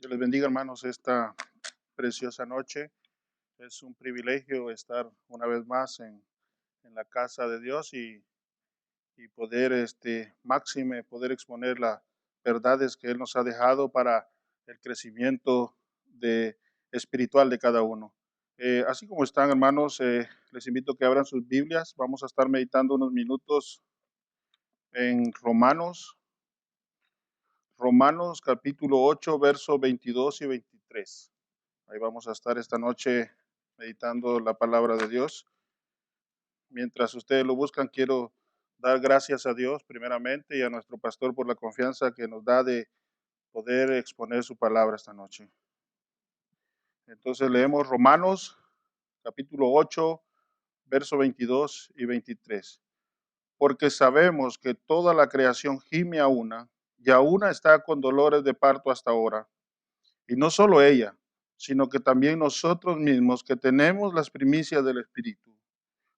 Dios les bendiga, hermanos, esta preciosa noche. Es un privilegio estar una vez más en la casa de Dios y poder, máxime, poder exponer las verdades que Él nos ha dejado para el crecimiento espiritual de cada uno. Así como están, hermanos, les invito a que abran sus Biblias. Vamos a estar meditando unos minutos en Romanos capítulo 8, versos 22 y 23. Ahí vamos a estar esta noche meditando la palabra de Dios. Mientras ustedes lo buscan, quiero dar gracias a Dios primeramente y a nuestro pastor por la confianza que nos da de poder exponer su palabra esta noche. Entonces leemos Romanos capítulo 8, versos 22 y 23. Porque sabemos que toda la creación gime a una, y a una está con dolores de parto hasta ahora. Y no solo ella, sino que también nosotros mismos que tenemos las primicias del Espíritu.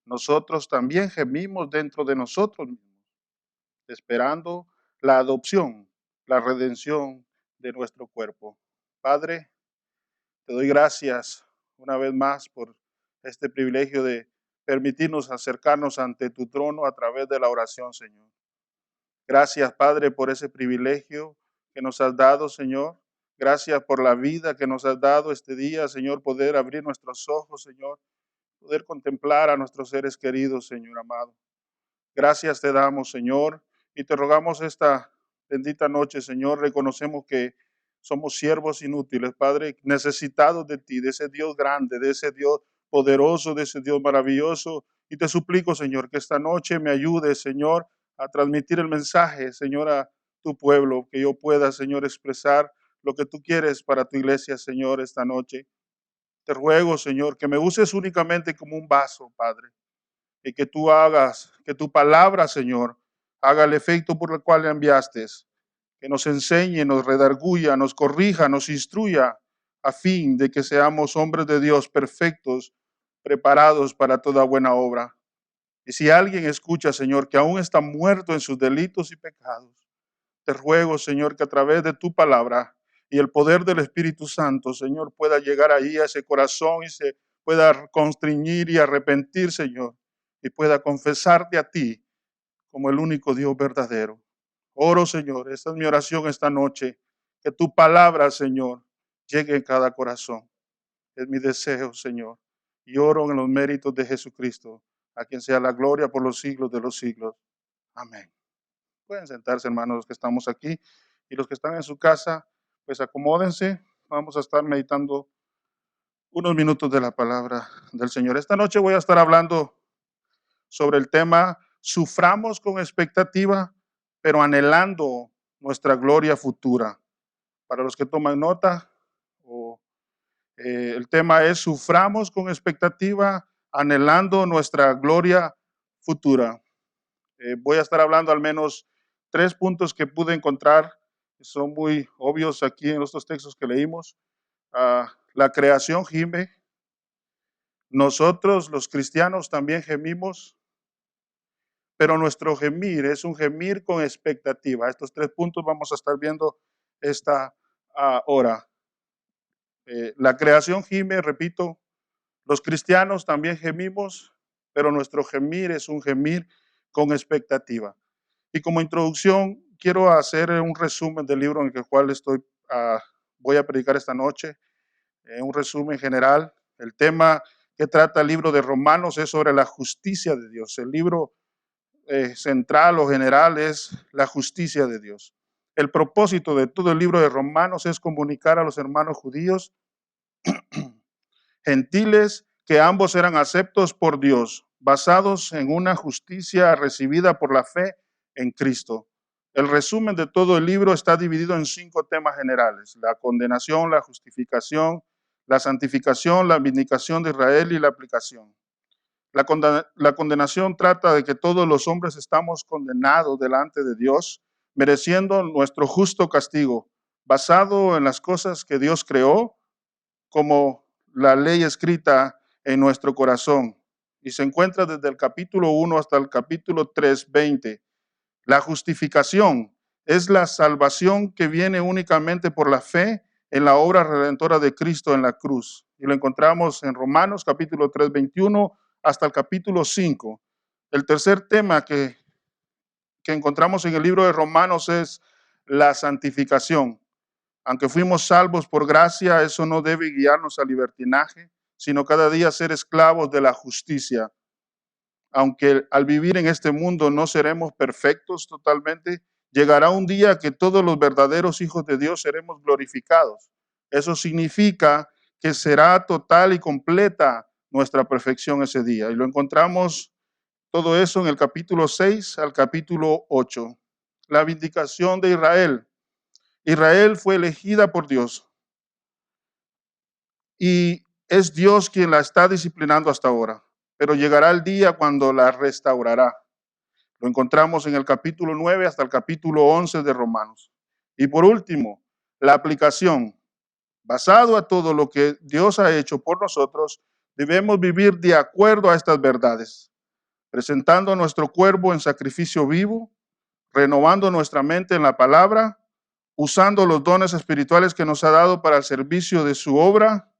Nosotros también gemimos dentro de nosotros mismos, esperando la adopción, la redención de nuestro cuerpo. Padre, te doy gracias una vez más por este privilegio de permitirnos acercarnos ante tu trono a través de la oración, Señor. Gracias, Padre, por ese privilegio que nos has dado, Señor. Gracias por la vida que nos has dado este día, Señor, poder abrir nuestros ojos, Señor, poder contemplar a nuestros seres queridos, Señor amado. Gracias te damos, Señor, y te rogamos esta bendita noche, Señor. Reconocemos que somos siervos inútiles, Padre, necesitados de ti, de ese Dios grande, de ese Dios poderoso, de ese Dios maravilloso. Y te suplico, Señor, que esta noche me ayudes, Señor, a transmitir el mensaje, Señor, a tu pueblo, que yo pueda, Señor, expresar lo que tú quieres para tu iglesia, Señor, esta noche. Te ruego, Señor, que me uses únicamente como un vaso, Padre, y que tú hagas, que tu palabra, Señor, haga el efecto por el cual le enviaste, que nos enseñe, nos redarguya, nos corrija, nos instruya, a fin de que seamos hombres de Dios perfectos, preparados para toda buena obra. Y si alguien escucha, Señor, que aún está muerto en sus delitos y pecados, te ruego, Señor, que a través de tu palabra y el poder del Espíritu Santo, Señor, pueda llegar ahí a ese corazón y se pueda constreñir y arrepentir, Señor, y pueda confesarte a ti como el único Dios verdadero. Oro, Señor, esta es mi oración esta noche, que tu palabra, Señor, llegue en cada corazón. Es mi deseo, Señor, y oro en los méritos de Jesucristo, a quien sea la gloria por los siglos de los siglos. Amén. Pueden sentarse, hermanos, los que estamos aquí, y los que están en su casa, pues acomódense. Vamos a estar meditando unos minutos de la palabra del Señor. Esta noche voy a estar hablando sobre el tema suframos con expectativa, pero anhelando nuestra gloria futura. Para los que toman nota, el tema es suframos con expectativa, anhelando nuestra gloria futura. Voy a estar hablando al menos 3 puntos que pude encontrar, que son muy obvios aquí en estos textos que leímos. La creación gime, nosotros los cristianos también gemimos, pero nuestro gemir es un gemir con expectativa. Estos 3 puntos vamos a estar viendo esta hora. La creación gime, repito, los cristianos también gemimos, pero nuestro gemir es un gemir con expectativa. Y como introducción, quiero hacer un resumen del libro en el cual voy a predicar esta noche, un resumen general. El tema que trata el libro de Romanos es sobre la justicia de Dios. El libro central o general es la justicia de Dios. El propósito de todo el libro de Romanos es comunicar a los hermanos judíos, gentiles, que ambos eran aceptos por Dios, basados en una justicia recibida por la fe en Cristo. El resumen de todo el libro está dividido en 5 temas generales: la condenación, la justificación, la santificación, la vindicación de Israel y la aplicación. La condenación trata de que todos los hombres estamos condenados delante de Dios, mereciendo nuestro justo castigo, basado en las cosas que Dios creó, como la ley escrita en nuestro corazón. Y se encuentra desde el capítulo 1 hasta el capítulo 3, 20. La justificación es la salvación que viene únicamente por la fe en la obra redentora de Cristo en la cruz. Y lo encontramos en Romanos capítulo 3, 21 hasta el capítulo 5. El tercer tema que encontramos en el libro de Romanos es la santificación. Aunque fuimos salvos por gracia, eso no debe guiarnos al libertinaje, sino cada día ser esclavos de la justicia. Aunque al vivir en este mundo no seremos perfectos totalmente, llegará un día que todos los verdaderos hijos de Dios seremos glorificados. Eso significa que será total y completa nuestra perfección ese día. Y lo encontramos todo eso en el capítulo 6 al capítulo 8. La vindicación de Israel. Israel fue elegida por Dios y es Dios quien la está disciplinando hasta ahora, pero llegará el día cuando la restaurará. Lo encontramos en el capítulo 9 hasta el capítulo 11 de Romanos. Y por último, la aplicación. Basado a todo lo que Dios ha hecho por nosotros, debemos vivir de acuerdo a estas verdades, presentando nuestro cuerpo en sacrificio vivo, renovando nuestra mente en la palabra, usando los dones espirituales que nos ha dado para el servicio de su obra,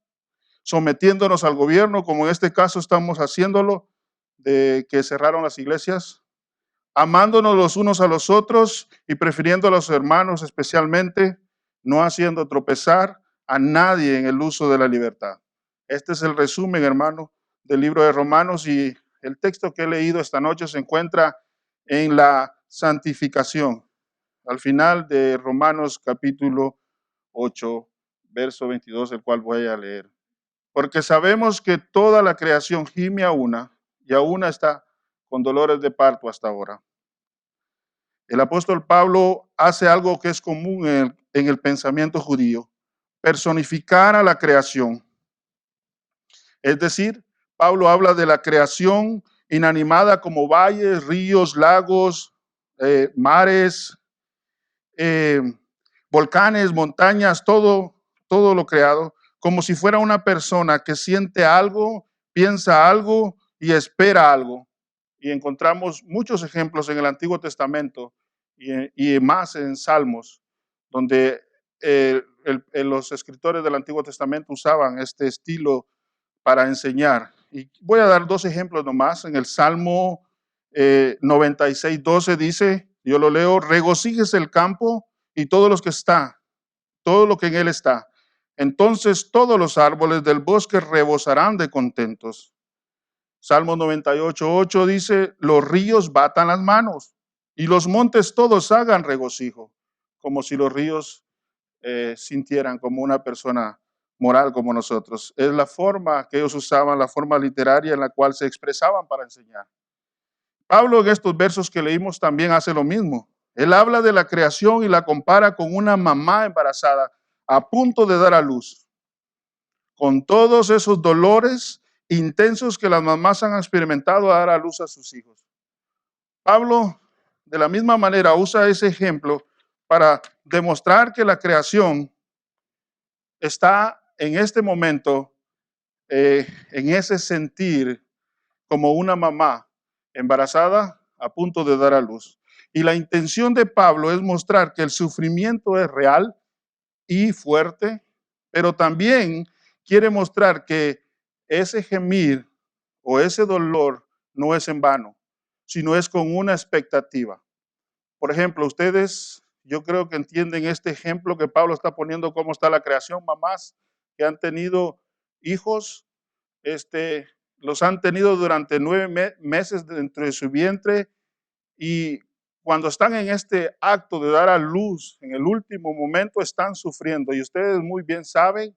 sometiéndonos al gobierno, como en este caso estamos haciéndolo, de que cerraron las iglesias, amándonos los unos a los otros y prefiriendo a los hermanos especialmente, no haciendo tropezar a nadie en el uso de la libertad. Este es el resumen, hermano, del libro de Romanos, y el texto que he leído esta noche se encuentra en la santificación, al final de Romanos capítulo 8, verso 22, el cual voy a leer. Porque sabemos que toda la creación gime a una, y a una está con dolores de parto hasta ahora. El apóstol Pablo hace algo que es común en el pensamiento judío: personificar a la creación. Es decir, Pablo habla de la creación inanimada como valles, ríos, lagos, mares, eh, volcanes, montañas, todo lo creado, como si fuera una persona que siente algo, piensa algo y espera algo. Y encontramos muchos ejemplos en el Antiguo Testamento y más en Salmos, donde los escritores del Antiguo Testamento usaban este estilo para enseñar. Y voy a dar dos ejemplos nomás. En el Salmo 96, 12 dice, yo lo leo: regocíjese el campo y todos los que está, todo lo que en él está. Entonces todos los árboles del bosque rebosarán de contentos. Salmo 98, 8 dice, los ríos batan las manos y los montes todos hagan regocijo, como si los ríos sintieran como una persona moral como nosotros. Es la forma que ellos usaban, la forma literaria en la cual se expresaban para enseñar. Pablo en estos versos que leímos también hace lo mismo. Él habla de la creación y la compara con una mamá embarazada a punto de dar a luz, con todos esos dolores intensos que las mamás han experimentado a dar a luz a sus hijos. Pablo, de la misma manera, usa ese ejemplo para demostrar que la creación está en este momento en ese sentir como una mamá embarazada a punto de dar a luz. Y la intención de Pablo es mostrar que el sufrimiento es real y fuerte, pero también quiere mostrar que ese gemir o ese dolor no es en vano, sino es con una expectativa. Por ejemplo, ustedes, yo creo que entienden este ejemplo que Pablo está poniendo, cómo está la creación. Mamás que han tenido hijos, los han tenido durante 9 meses dentro de su vientre, y cuando están en este acto de dar a luz, en el último momento están sufriendo, y ustedes muy bien saben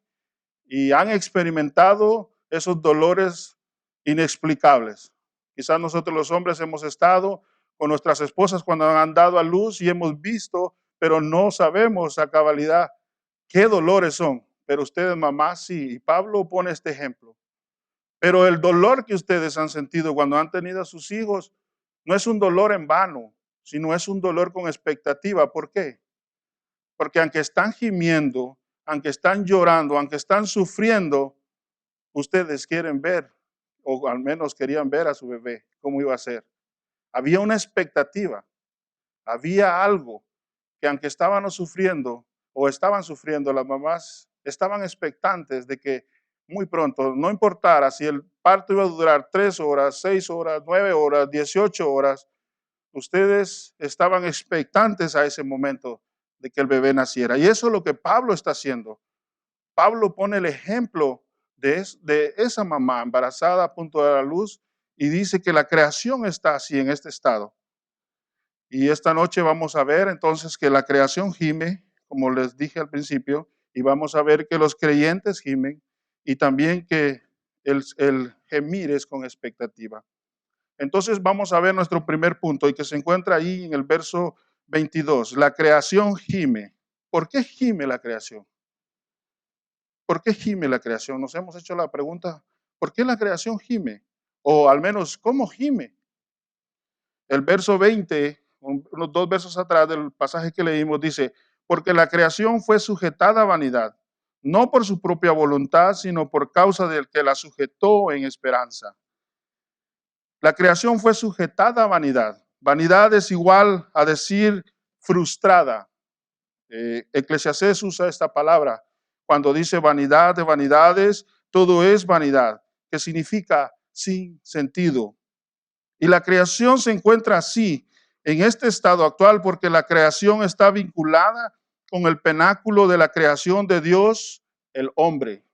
y han experimentado esos dolores inexplicables. Quizás nosotros los hombres hemos estado con nuestras esposas cuando han dado a luz y hemos visto, pero no sabemos a cabalidad qué dolores son. Pero ustedes, mamás, sí. Y Pablo pone este ejemplo. Pero el dolor que ustedes han sentido cuando han tenido a sus hijos no es un dolor en vano, sino es un dolor con expectativa. ¿Por qué? Porque aunque están gimiendo, aunque están llorando, aunque están sufriendo, ustedes quieren ver, o al menos querían ver a su bebé, cómo iba a ser. Había una expectativa, había algo que aunque estábamos sufriendo o estaban sufriendo, las mamás estaban expectantes de que muy pronto, no importara si el parto iba a durar 3 horas, 6 horas, 9 horas, 18 horas, ustedes estaban expectantes a ese momento de que el bebé naciera. Y eso es lo que Pablo está haciendo. Pablo pone el ejemplo de esa mamá embarazada a punto de dar a luz y dice que la creación está así en este estado. Y esta noche vamos a ver entonces que la creación gime, como les dije al principio, y vamos a ver que los creyentes gimen y también que el gemir es con expectativa. Entonces vamos a ver nuestro primer punto y que se encuentra ahí en el verso 22. La creación gime. ¿Por qué gime la creación? ¿Por qué gime la creación? Nos hemos hecho la pregunta, ¿por qué la creación gime? O al menos, ¿cómo gime? El verso 20, unos 2 versos atrás del pasaje que leímos, dice, porque la creación fue sujetada a vanidad, no por su propia voluntad, sino por causa del que la sujetó en esperanza. La creación fue sujetada a vanidad. Vanidad es igual a decir frustrada. Eclesiastés usa esta palabra cuando dice vanidad de vanidades, todo es vanidad, que significa sin sentido. Y la creación se encuentra así, en este estado actual, porque la creación está vinculada con el penáculo de la creación de Dios, el hombre.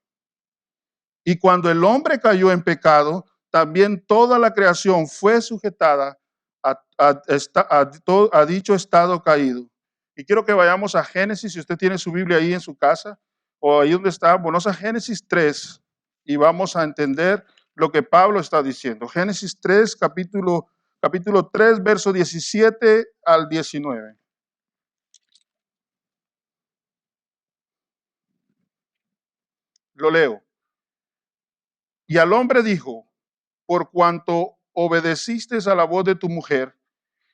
Y cuando el hombre cayó en pecado, también toda la creación fue sujetada a dicho estado caído. Y quiero que vayamos a Génesis, si usted tiene su Biblia ahí en su casa, o ahí donde está, vamos a Génesis 3 y vamos a entender lo que Pablo está diciendo. Génesis 3, capítulo 3, verso 17 al 19. Lo leo. Y al hombre dijo, por cuanto obedeciste a la voz de tu mujer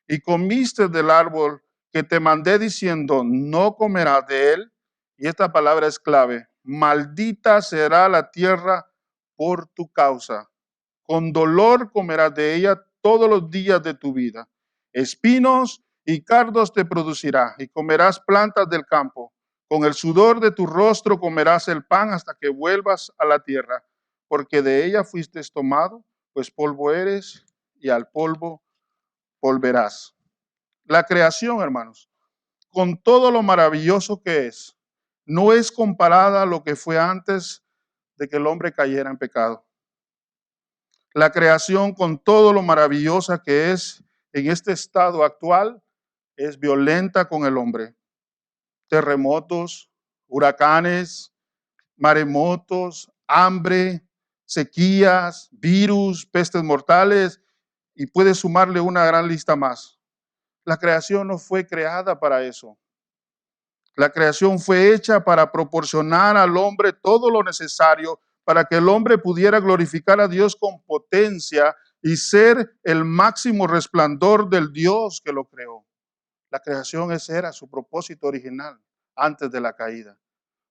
y comiste del árbol que te mandé diciendo, no comerás de él, y esta palabra es clave, maldita será la tierra por tu causa. Con dolor comerás de ella todos los días de tu vida. Espinos y cardos te producirá, y comerás plantas del campo. Con el sudor de tu rostro comerás el pan hasta que vuelvas a la tierra, porque de ella fuiste tomado, pues polvo eres y al polvo volverás. La creación, hermanos, con todo lo maravilloso que es, no es comparada a lo que fue antes de que el hombre cayera en pecado. La creación, con todo lo maravillosa que es en este estado actual, es violenta con el hombre. Terremotos, huracanes, maremotos, hambre, sequías, virus, pestes mortales, y puede sumarle una gran lista más. La creación no fue creada para eso. La creación fue hecha para proporcionar al hombre todo lo necesario para que el hombre pudiera glorificar a Dios con potencia y ser el máximo resplandor del Dios que lo creó. La creación ese era su propósito original antes de la caída.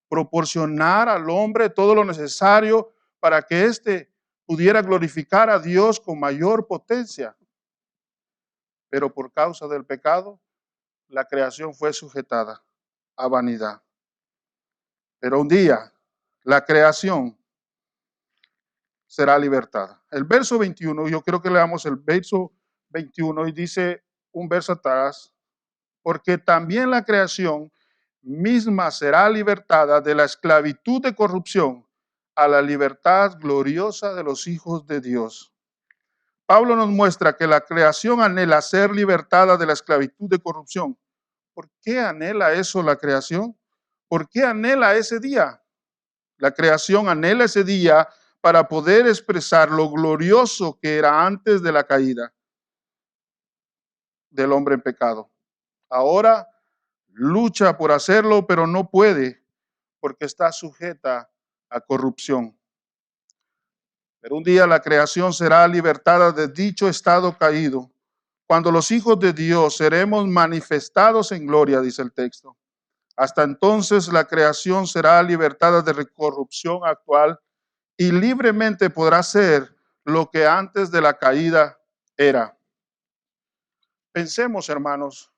Proporcionar al hombre todo lo necesario para que éste pudiera glorificar a Dios con mayor potencia. Pero por causa del pecado, la creación fue sujetada a vanidad. Pero un día la creación será libertada. El verso 21, yo creo que leamos el verso 21 y dice un verso atrás, porque también la creación misma será libertada de la esclavitud de corrupción a la libertad gloriosa de los hijos de Dios. Pablo nos muestra que la creación anhela ser libertada de la esclavitud de corrupción. ¿Por qué anhela eso la creación? ¿Por qué anhela ese día? La creación anhela ese día para poder expresar lo glorioso que era antes de la caída del hombre en pecado. Ahora lucha por hacerlo, pero no puede porque está sujeta a corrupción. Pero un día la creación será libertada de dicho estado caído, cuando los hijos de Dios seremos manifestados en gloria, dice el texto. Hasta entonces la creación será libertada de la corrupción actual y libremente podrá ser lo que antes de la caída era. Pensemos, hermanos,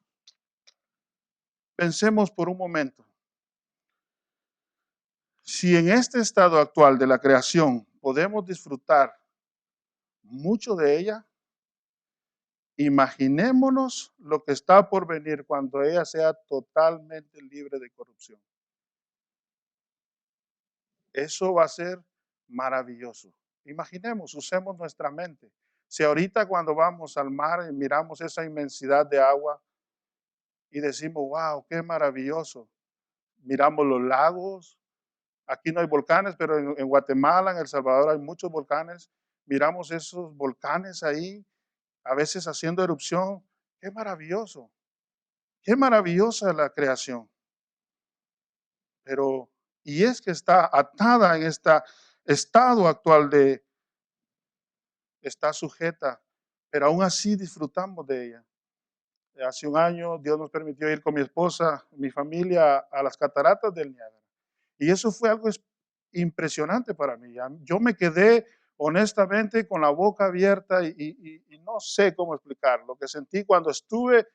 pensemos por un momento. si en este estado actual de la creación podemos disfrutar mucho de ella, imaginémonos lo que está por venir cuando ella sea totalmente libre de corrupción. Eso va a ser maravilloso. Imaginemos, usemos nuestra mente. Si ahorita cuando vamos al mar y miramos esa inmensidad de agua y decimos, wow, qué maravilloso. Miramos los lagos. Aquí no hay volcanes, pero en Guatemala, en El Salvador hay muchos volcanes. Miramos esos volcanes ahí, a veces haciendo erupción. Qué maravilloso. Qué maravillosa la creación. Pero, y es que está atada en este estado actual de, está sujeta, pero aún así disfrutamos de ella. Hace un año Dios nos permitió ir con mi esposa, mi familia, a las cataratas del Niágara. Y eso fue algo impresionante para mí. Yo me quedé honestamente con la boca abierta y no sé cómo explicar lo que sentí cuando estuve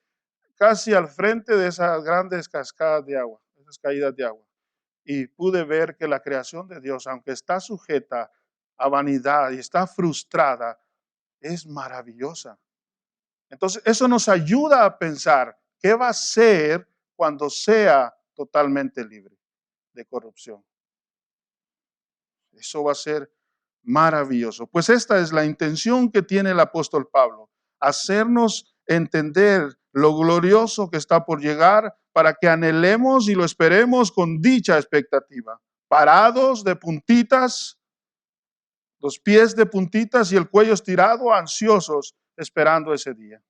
casi al frente de esas grandes cascadas de agua, esas caídas de agua. Y pude ver que la creación de Dios, aunque está sujeta a vanidad y está frustrada, es maravillosa. Entonces, eso nos ayuda a pensar qué va a ser cuando sea totalmente libre de corrupción. Eso va a ser maravilloso. Pues esta es la intención que tiene el apóstol Pablo, hacernos entender lo glorioso que está por llegar para que anhelemos y lo esperemos con dicha expectativa. Parados de puntitas, los pies de puntitas y el cuello estirado, ansiosos, esperando ese día.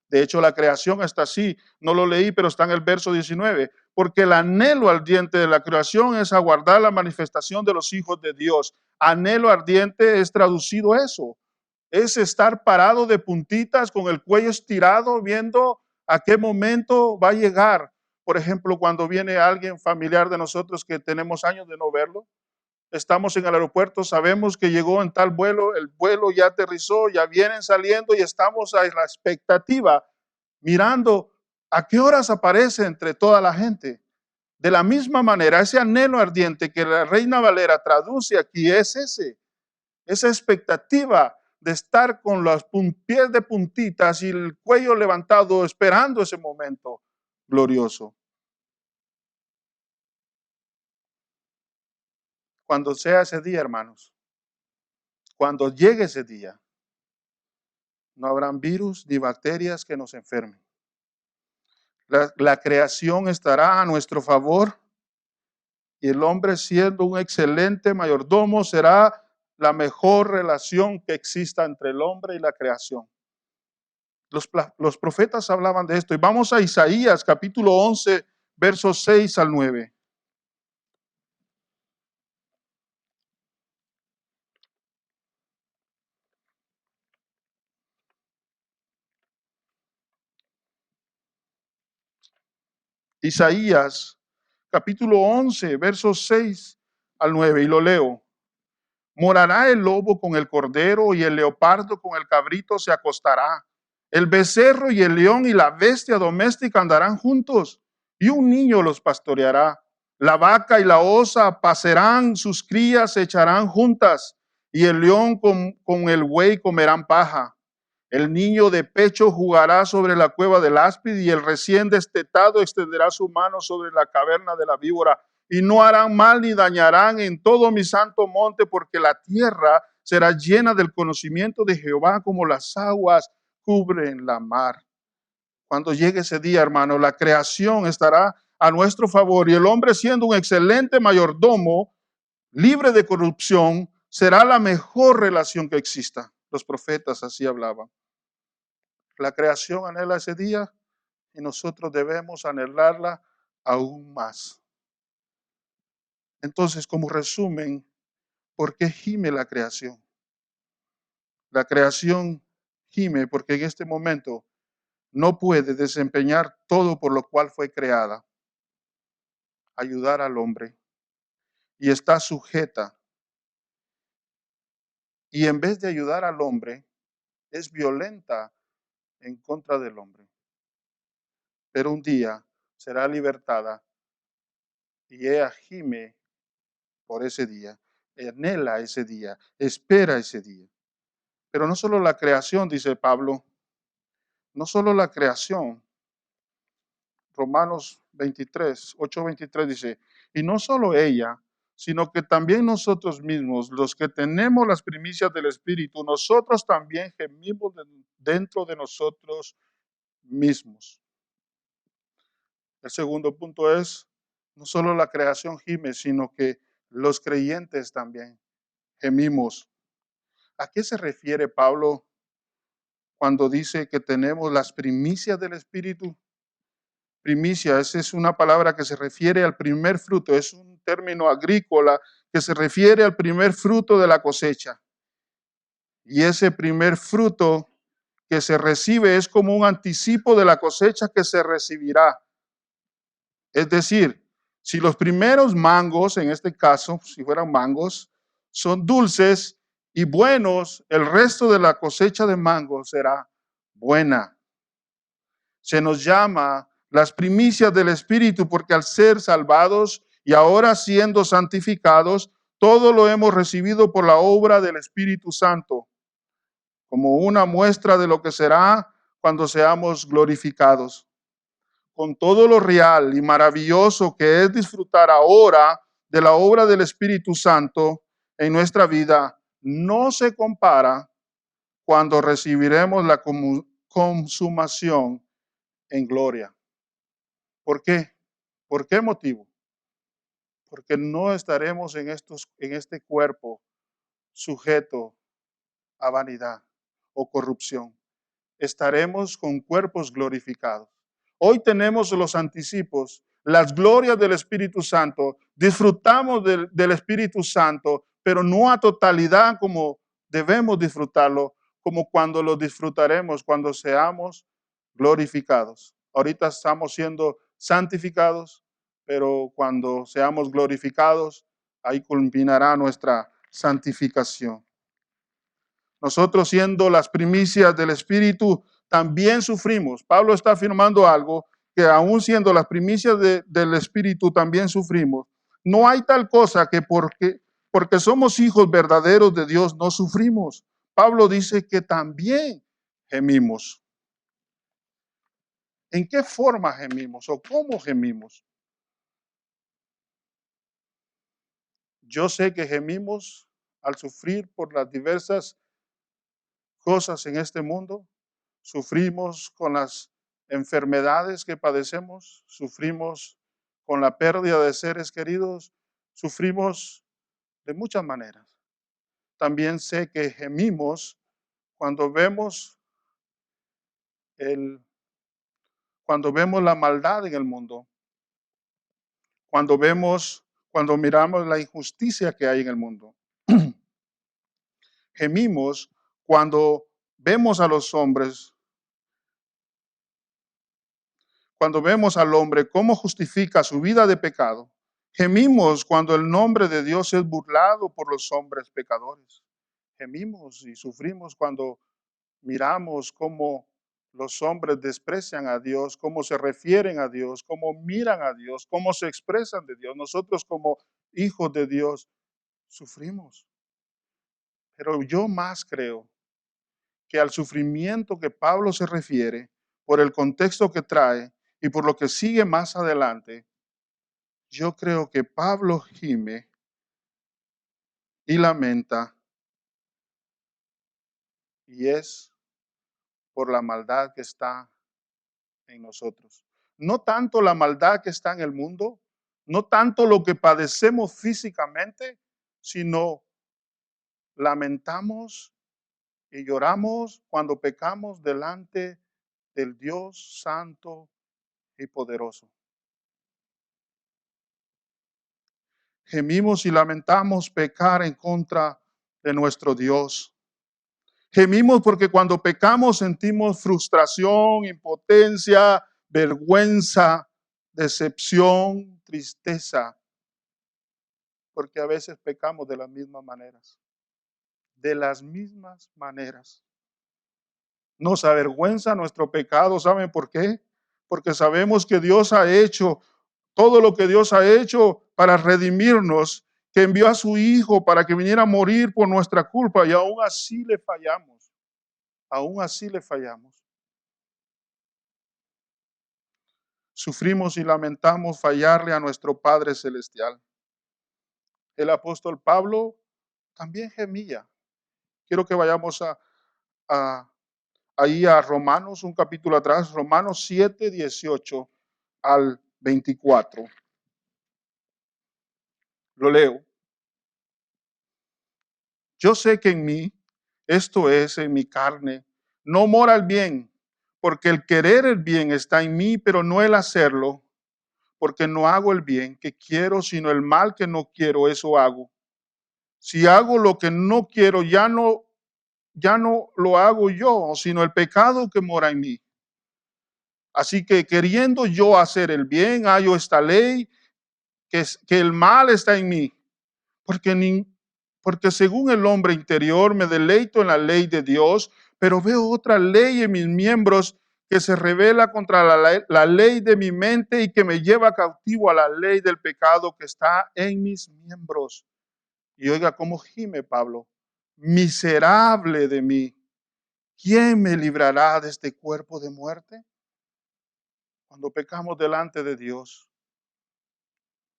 De hecho, la creación está así. No lo leí, pero está en el verso 19. Porque el anhelo ardiente de la creación es aguardar la manifestación de los hijos de Dios. Anhelo ardiente es traducido eso. Es estar parado de puntitas con el cuello estirado viendo a qué momento va a llegar. Por ejemplo, cuando viene alguien familiar de nosotros que tenemos años de no verlo, estamos en el aeropuerto, sabemos que llegó en tal vuelo, el vuelo ya aterrizó, ya vienen saliendo y estamos a la expectativa, mirando a qué horas aparece entre toda la gente. De la misma manera, ese anhelo ardiente que la Reina Valera traduce aquí es esa expectativa de estar con los pies de puntitas y el cuello levantado esperando ese momento glorioso. Cuando sea ese día, hermanos, cuando llegue ese día, no habrán virus ni bacterias que nos enfermen. La creación estará a nuestro favor y el hombre, siendo un excelente mayordomo, será la mejor relación que exista entre el hombre y la creación. Los profetas hablaban de esto. Y vamos a Isaías capítulo 11, versos 6 al 9. Isaías capítulo 11, versos 6 al 9. Y lo leo. Morará el lobo con el cordero y el leopardo con el cabrito se acostará. El becerro y el león y la bestia doméstica andarán juntos y un niño los pastoreará. La vaca y la osa pasarán, sus crías se echarán juntas y el león con el buey comerán paja. El niño de pecho jugará sobre la cueva del áspid y el recién destetado extenderá su mano sobre la caverna de la víbora. Y no harán mal ni dañarán en todo mi santo monte, porque la tierra será llena del conocimiento de Jehová como las aguas cubren la mar. Cuando llegue ese día, hermano, la creación estará a nuestro favor y el hombre, siendo un excelente mayordomo, libre de corrupción, será la mejor relación que exista. Los profetas así hablaban. La creación anhela ese día y nosotros debemos anhelarla aún más. Entonces, como resumen, ¿por qué gime la creación? La creación gime porque en este momento no puede desempeñar todo por lo cual fue creada, ayudar al hombre, y está sujeta. Y en vez de ayudar al hombre, es violenta en contra del hombre. Pero un día será libertada y ella gime por ese día, anhela ese día, espera ese día. Pero no solo la creación, dice Pablo, no solo la creación. Romanos 23, 8:23 dice, y no solo ella, sino que también nosotros mismos, los que tenemos las primicias del Espíritu, nosotros también gemimos dentro de nosotros mismos. El segundo punto es, no solo la creación gime, sino que los creyentes también gemimos. ¿A qué se refiere Pablo cuando dice que tenemos las primicias del Espíritu? Primicia, esa es una palabra que se refiere al primer fruto, es un término agrícola que se refiere al primer fruto de la cosecha. Y ese primer fruto que se recibe es como un anticipo de la cosecha que se recibirá. Es decir, si los primeros mangos, en este caso, si fueran mangos, son dulces y buenos, el resto de la cosecha de mangos será buena. Se nos llama las primicias del Espíritu porque al ser salvados y ahora siendo santificados, todo lo hemos recibido por la obra del Espíritu Santo, como una muestra de lo que será cuando seamos glorificados. Con todo lo real y maravilloso que es disfrutar ahora de la obra del Espíritu Santo en nuestra vida, no se compara cuando recibiremos la consumación en gloria. ¿Por qué? ¿Por qué motivo? Porque no estaremos en este cuerpo sujeto a vanidad o corrupción. Estaremos con cuerpos glorificados. Hoy tenemos los anticipos, las glorias del Espíritu Santo, disfrutamos del Espíritu Santo, pero no a totalidad como debemos disfrutarlo, como cuando lo disfrutaremos, cuando seamos glorificados. Ahorita estamos siendo santificados, pero cuando seamos glorificados, ahí culminará nuestra santificación. Nosotros siendo las primicias del Espíritu, también sufrimos. Pablo está afirmando algo, que aún siendo las primicias del Espíritu, también sufrimos. No hay tal cosa que porque somos hijos verdaderos de Dios, no sufrimos. Pablo dice que también gemimos. ¿En qué forma gemimos o cómo gemimos? Yo sé que gemimos al sufrir por las diversas cosas en este mundo. Sufrimos con las enfermedades que padecemos, sufrimos con la pérdida de seres queridos, sufrimos de muchas maneras. También sé que gemimos cuando vemos cuando vemos la maldad en el mundo, cuando miramos la injusticia que hay en el mundo. Gemimos cuando vemos a los hombres, cuando vemos al hombre cómo justifica su vida de pecado. Gemimos cuando el nombre de Dios es burlado por los hombres pecadores. Gemimos y sufrimos cuando miramos cómo los hombres desprecian a Dios, cómo se refieren a Dios, cómo miran a Dios, cómo se expresan de Dios. Nosotros como hijos de Dios sufrimos. Pero yo más creo que al sufrimiento que Pablo se refiere, por el contexto que trae y por lo que sigue más adelante, yo creo que Pablo gime y lamenta, y es por la maldad que está en nosotros. No tanto la maldad que está en el mundo, no tanto lo que padecemos físicamente, sino lamentamos y lloramos cuando pecamos delante del Dios santo y poderoso. Gemimos y lamentamos pecar en contra de nuestro Dios. Gemimos porque cuando pecamos sentimos frustración, impotencia, vergüenza, decepción, tristeza, porque a veces pecamos de las mismas maneras. De las mismas maneras. Nos avergüenza nuestro pecado, ¿saben por qué? Porque sabemos que Dios ha hecho todo lo que Dios ha hecho para redimirnos, que envió a su Hijo para que viniera a morir por nuestra culpa y aún así le fallamos. Aún así le fallamos. Sufrimos y lamentamos fallarle a nuestro Padre Celestial. El apóstol Pablo también gemía. Quiero que vayamos a ahí a Romanos, un capítulo atrás, Romanos 7, 18 al 24. Lo leo. Yo sé que en mí, esto es, en mi carne, no mora el bien, porque el querer el bien está en mí, pero no el hacerlo, porque no hago el bien que quiero, sino el mal que no quiero, eso hago. Si hago lo que no quiero, ya no lo hago yo, sino el pecado que mora en mí. Así que queriendo yo hacer el bien, hallo esta ley, que el mal está en mí, porque, porque según el hombre interior me deleito en la ley de Dios, pero veo otra ley en mis miembros que se revela contra la ley de mi mente y que me lleva cautivo a la ley del pecado que está en mis miembros. Y oiga cómo gime Pablo, miserable de mí, ¿quién me librará de este cuerpo de muerte? Cuando pecamos delante de Dios,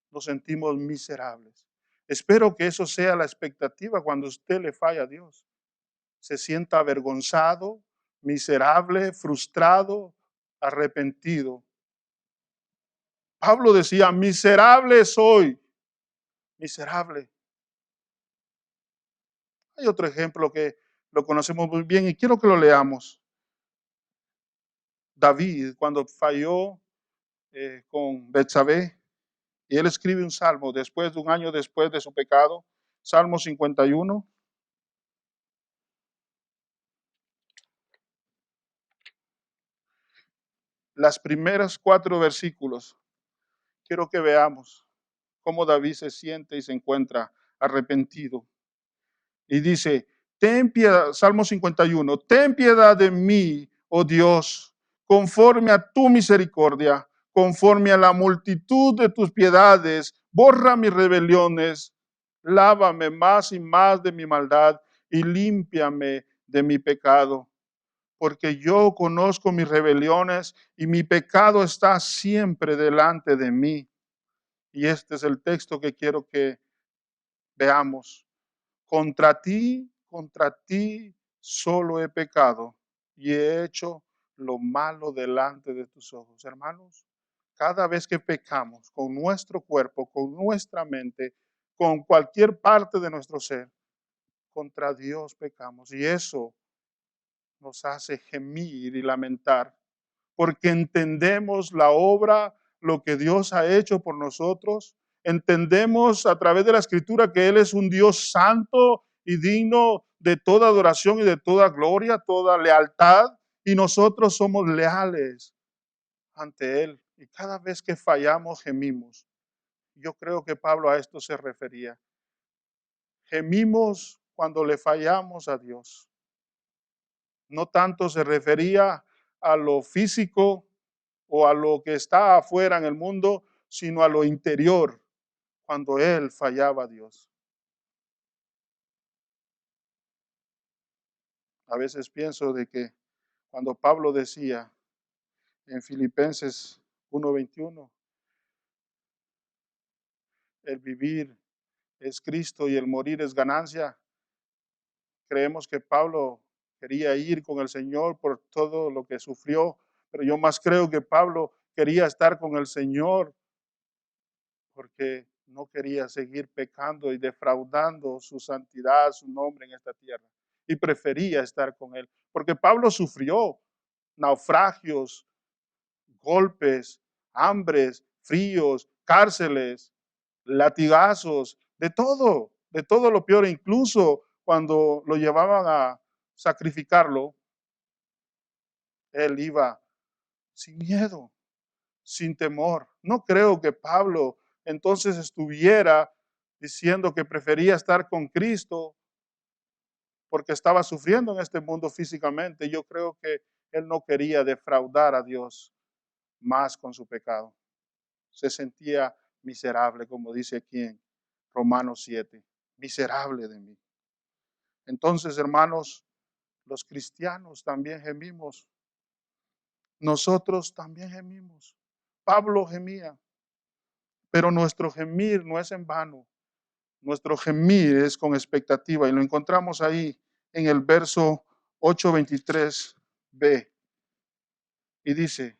nos sentimos miserables. Espero que eso sea la expectativa cuando usted le falla a Dios. Se sienta avergonzado, miserable, frustrado, arrepentido. Pablo decía, miserable soy, miserable. Hay otro ejemplo que lo conocemos muy bien y quiero que lo leamos. David, cuando falló con Betsabé, y él escribe un salmo después de un año después de su pecado, Salmo 51. Las primeras 4 versículos, quiero que veamos cómo David se siente y se encuentra arrepentido. Y dice, ten piedad, Salmo 51, ten piedad de mí, oh Dios, conforme a tu misericordia, conforme a la multitud de tus piedades, borra mis rebeliones, lávame más y más de mi maldad y límpiame de mi pecado. Porque yo conozco mis rebeliones y mi pecado está siempre delante de mí. Y este es el texto que quiero que veamos. Contra ti solo he pecado y he hecho lo malo delante de tus ojos. Hermanos, cada vez que pecamos con nuestro cuerpo, con nuestra mente, con cualquier parte de nuestro ser, contra Dios pecamos. Y eso nos hace gemir y lamentar, porque entendemos la obra, lo que Dios ha hecho por nosotros. Entendemos a través de la Escritura que Él es un Dios santo y digno de toda adoración y de toda gloria, toda lealtad, y nosotros somos leales ante Él. Y cada vez que fallamos, gemimos. Yo creo que Pablo a esto se refería. Gemimos cuando le fallamos a Dios. No tanto se refería a lo físico o a lo que está afuera en el mundo, sino a lo interior, cuando él fallaba a Dios. A veces pienso de que cuando Pablo decía en Filipenses 1:21, el vivir es Cristo y el morir es ganancia, creemos que Pablo quería ir con el Señor por todo lo que sufrió, pero yo más creo que Pablo quería estar con el Señor porque no quería seguir pecando y defraudando su santidad, su nombre en esta tierra. Y prefería estar con Él. Porque Pablo sufrió naufragios, golpes, hambres, fríos, cárceles, latigazos, de todo lo peor. Incluso cuando lo llevaban a sacrificarlo, él iba sin miedo, sin temor. No creo que Pablo entonces estuviera diciendo que prefería estar con Cristo porque estaba sufriendo en este mundo físicamente. Yo creo que él no quería defraudar a Dios más con su pecado. Se sentía miserable, como dice aquí en Romanos 7. Miserable de mí. Entonces, hermanos, los cristianos también gemimos. Nosotros también gemimos. Pablo gemía, pero nuestro gemir no es en vano. Nuestro gemir es con expectativa y lo encontramos ahí en el verso 8:23b. Y dice,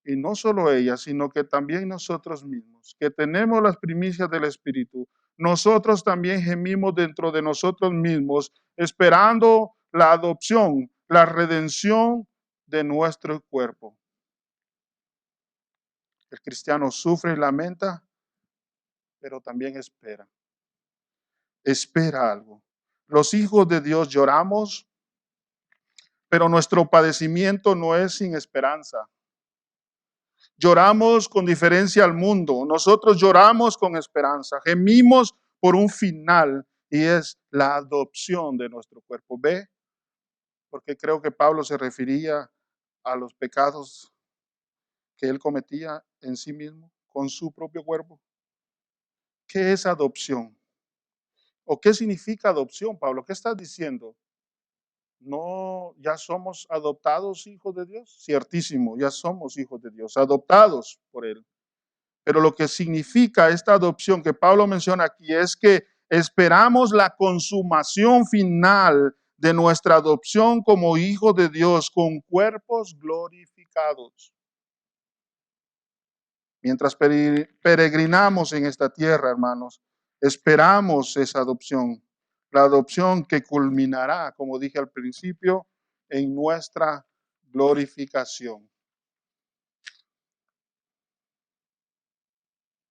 y no solo ella, sino que también nosotros mismos, que tenemos las primicias del Espíritu, nosotros también gemimos dentro de nosotros mismos, esperando la adopción, la redención de nuestro cuerpo. El cristiano sufre y lamenta, pero también espera. Espera algo. Los hijos de Dios lloramos, pero nuestro padecimiento no es sin esperanza. Lloramos con diferencia al mundo. Nosotros lloramos con esperanza. Gemimos por un final y es la adopción de nuestro cuerpo. ¿Ve? Porque creo que Pablo se refería a los pecados que él cometía en sí mismo, con su propio cuerpo. ¿Qué es adopción? ¿O qué significa adopción, Pablo? ¿Qué estás diciendo? No, ya somos adoptados hijos de Dios. Ciertísimo, ya somos hijos de Dios, adoptados por Él. Pero lo que significa esta adopción que Pablo menciona aquí es que esperamos la consumación final de nuestra adopción como hijos de Dios con cuerpos glorificados. Mientras peregrinamos en esta tierra, hermanos, esperamos esa adopción. La adopción que culminará, como dije al principio, en nuestra glorificación.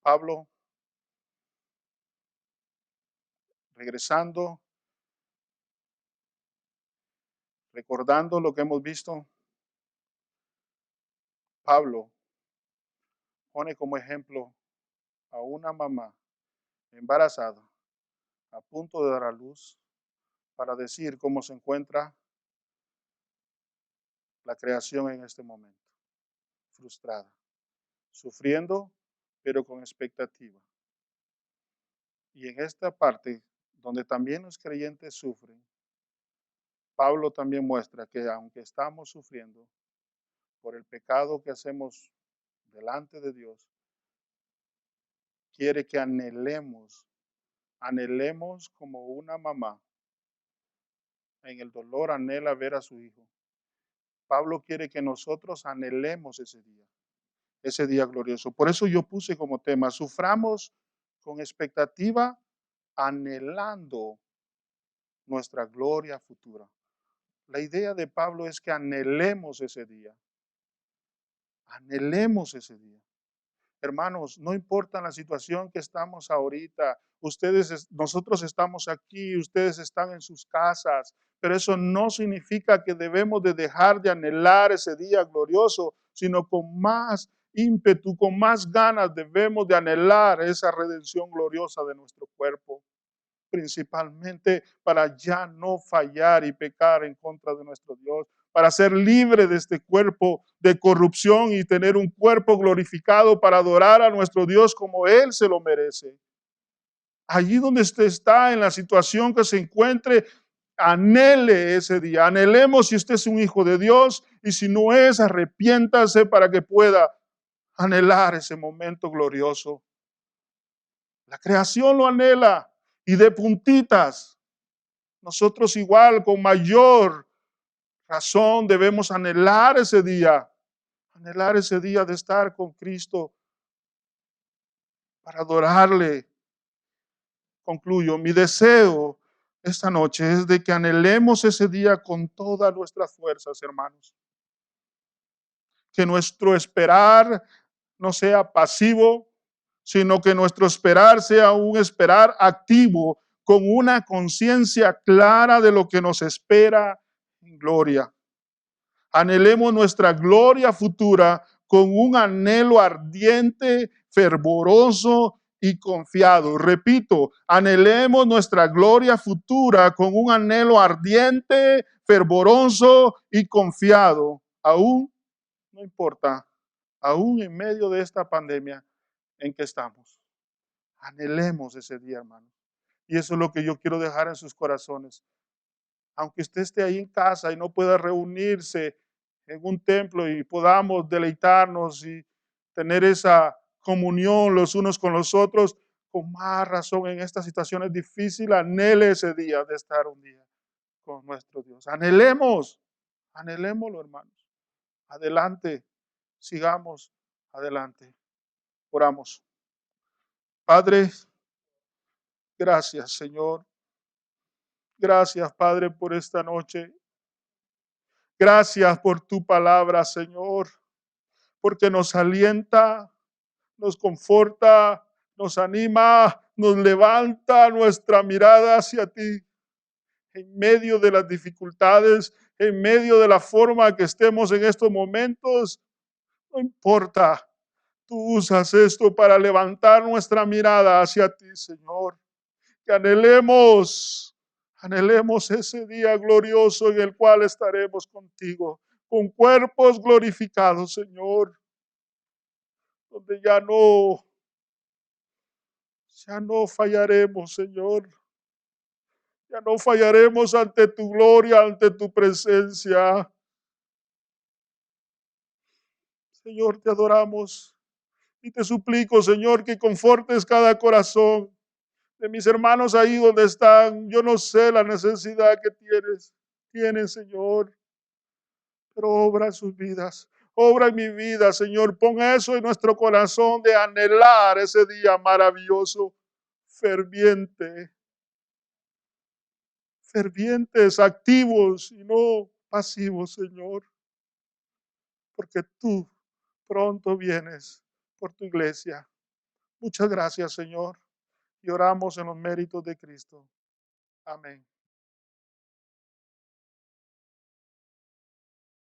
Pablo, regresando, recordando lo que hemos visto, Pablo pone como ejemplo a una mamá embarazada, a punto de dar a luz, para decir cómo se encuentra la creación en este momento, frustrada, sufriendo, pero con expectativa. Y en esta parte, donde también los creyentes sufren, Pablo también muestra que aunque estamos sufriendo por el pecado que hacemos delante de Dios, quiere que anhelemos como una mamá en el dolor anhela ver a su hijo. Pablo quiere que nosotros anhelemos ese día glorioso. Por eso yo puse como tema, suframos con expectativa, anhelando nuestra gloria futura. La idea de Pablo es que anhelemos ese día. Anhelemos ese día. Hermanos, no importa la situación que estamos ahorita, nosotros estamos aquí, ustedes están en sus casas, pero eso no significa que debemos de dejar de anhelar ese día glorioso, sino con más ímpetu, con más ganas debemos de anhelar esa redención gloriosa de nuestro cuerpo, principalmente para ya no fallar y pecar en contra de nuestro Dios, para ser libre de este cuerpo de corrupción y tener un cuerpo glorificado para adorar a nuestro Dios como Él se lo merece. Allí donde usted está, en la situación que se encuentre, anhele ese día. Anhelemos si usted es un hijo de Dios y si no es, arrepiéntase para que pueda anhelar ese momento glorioso. La creación lo anhela y de puntitas. Nosotros igual, con mayor razón, debemos anhelar ese día de estar con Cristo para adorarle. Concluyo, mi deseo esta noche es de que anhelemos ese día con todas nuestras fuerzas, hermanos. Que nuestro esperar no sea pasivo, sino que nuestro esperar sea un esperar activo, con una conciencia clara de lo que nos espera en gloria. Anhelemos nuestra gloria futura con un anhelo ardiente, fervoroso y confiado. Repito, anhelemos nuestra gloria futura con un anhelo ardiente, fervoroso y confiado. Aún, no importa, aún en medio de esta pandemia, en que estamos. Anhelemos ese día, hermano. Y eso es lo que yo quiero dejar en sus corazones. Aunque usted esté ahí en casa y no pueda reunirse en un templo y podamos deleitarnos y tener esa comunión los unos con los otros, con más razón en estas situaciones difíciles, anhele ese día de estar un día con nuestro Dios. Anhelemos, anhelémoslo, hermanos. Adelante, sigamos adelante. Oramos. Padre, gracias, Señor. Gracias, Padre, por esta noche. Gracias por tu palabra, Señor, porque nos alienta, nos conforta, nos anima, nos levanta nuestra mirada hacia ti en medio de las dificultades, en medio de la forma que estemos en estos momentos. No importa, tú usas esto para levantar nuestra mirada hacia ti, Señor. Que anhelemos ese día glorioso en el cual estaremos contigo, con cuerpos glorificados, Señor, donde ya no fallaremos, Señor, ya no fallaremos ante tu gloria, ante tu presencia. Señor, te adoramos y te suplico, Señor, que confortes cada corazón de mis hermanos ahí donde están. Yo no sé la necesidad que tienen, Señor, pero obra en sus vidas, obra en mi vida, Señor. Pon eso en nuestro corazón de anhelar ese día maravilloso, ferviente, fervientes, activos y no pasivos, Señor, porque tú pronto vienes por tu iglesia. Muchas gracias, Señor, y oramos en los méritos de Cristo. Amén.